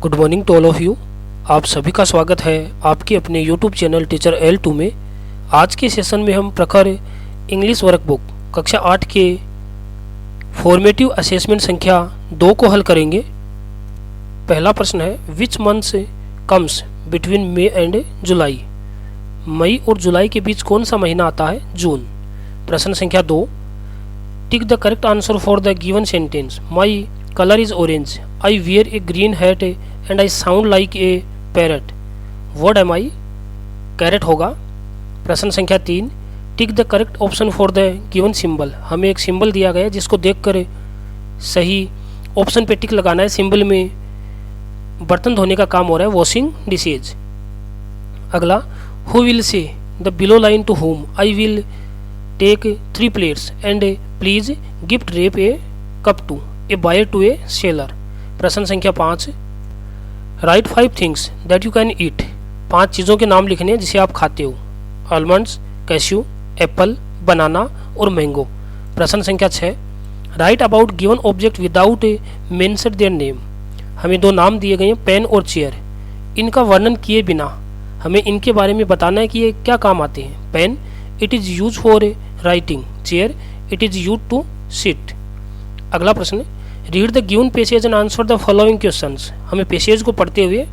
Good morning to all of you. आप सभी का स्वागत है आपके अपने यूट्यूब चैनल टीचर L2 में। आज के सेशन में हम प्रखर इंग्लिश वर्कबुक कक्षा 8 के फॉर्मेटिव असेसमेंट संख्या 2 को हल करेंगे। पहला प्रश्न है, which months comes between May and July. मई और जुलाई के बीच कौन सा महीना आता है? जून। प्रश्न संख्या 2, tick the correct answer for the given sentence. My colour is orange, I wear a green hat and I sound like a parrot. Word am I? Carrot होगा। प्रश्न संख्या 3, tick the correct option for the given symbol. हमें एक symbol दिया गया है जिसको देखकर सही ऑप्शन पे टिक लगाना है। सिंबल में बर्तन धोने का काम हो रहा है, वॉशिंग डिशेज। अगला, who will say the below line to whom, I will take 3 plates and please gift wrap a cup to a buyer to a seller. प्रश्न संख्या 5, write 5 things that you can eat. 5 चीज़ों के नाम लिखने हैं जिसे आप खाते हो। आलमंड्स, कैश्यू, एप्पल, बनाना और मैंगो। प्रश्न संख्या 6, right about given object without mention their name. हमें 2 नाम दिए गए हैं, पेन और चेयर। इनका वर्णन किए बिना हमें इनके बारे में बताना है कि ये क्या काम आते हैं। Pen, it is use for writing. Chair, it is use to sit. अगला प्रश्न, read the given passage and answer the following questions. हमें पैसेज को पढ़ते हुए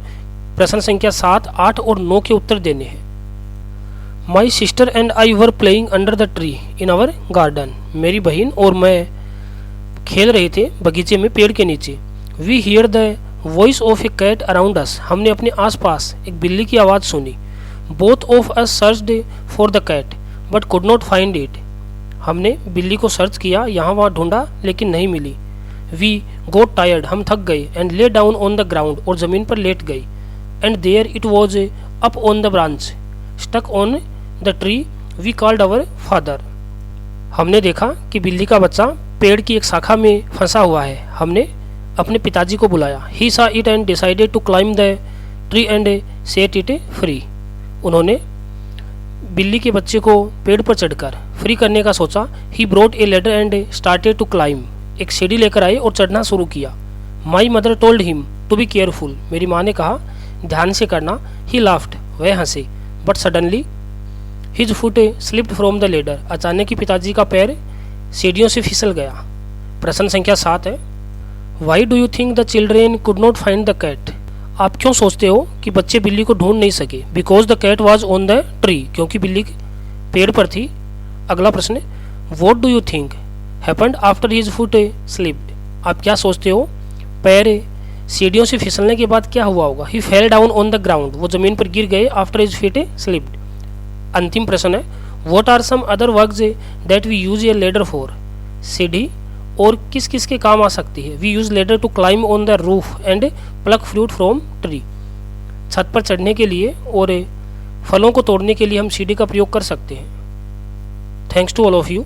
प्रश्न संख्या 7, 8 और 9 के उत्तर देने हैं। My sister and I were playing under the tree in our garden. मेरी बहन और मैं खेल रहे थे बगीचे में पेड़ के नीचे। We hear the voice of a cat around us. हमने अपने आसपास एक बिल्ली की आवाज़ सुनी। Both of us searched for the cat but could not find it. हमने बिल्ली को सर्च किया, यहाँ वहाँ ढूंढा लेकिन नहीं मिली। वी गोट टायर्ड, हम थक गए। And lay down on the ground, और ज़मीन पर लेट गई। And there it was up on the branch stuck on the tree, we called our father. हमने देखा कि बिल्ली का बच्चा पेड़ की एक शाखा में फंसा हुआ है। हमने अपने पिताजी को बुलाया। He saw it and decided to climb the tree and set it free. उन्होंने बिल्ली के बच्चे को पेड़ पर चढ़कर फ्री करने का सोचा। He brought a ladder and started to climb. एक सीढ़ी लेकर आए और चढ़ना शुरू किया। My mother told him to be careful. मेरी माँ ने कहा ध्यान से करना। ही लाफ्ड, वह हंसे। But suddenly his foot slipped from the ladder. अचानक ही पिताजी का पैर सीढ़ियों से फिसल गया। प्रश्न संख्या 7 है, why do you think the children could not find the cat. आप क्यों सोचते हो कि बच्चे बिल्ली को ढूंढ नहीं सके? Because the cat was on the tree, क्योंकि बिल्ली पेड़ पर थी। अगला प्रश्न, what do you think happened after his foot slipped. आप क्या सोचते हो पैर सीढ़ियों से फिसलने के बाद क्या हुआ होगा? He fell down on the ground, वो जमीन पर गिर गए। After his feet slipped. अंतिम प्रश्न है, what are some other works that we use a ladder for. सीढ़ी और किस किस के काम आ सकती है? We use ladder to climb on the roof and pluck fruit from tree. छत पर चढ़ने के लिए और फलों को तोड़ने के लिए हम सीढ़ी का प्रयोग कर सकते हैं। Thanks to all of you.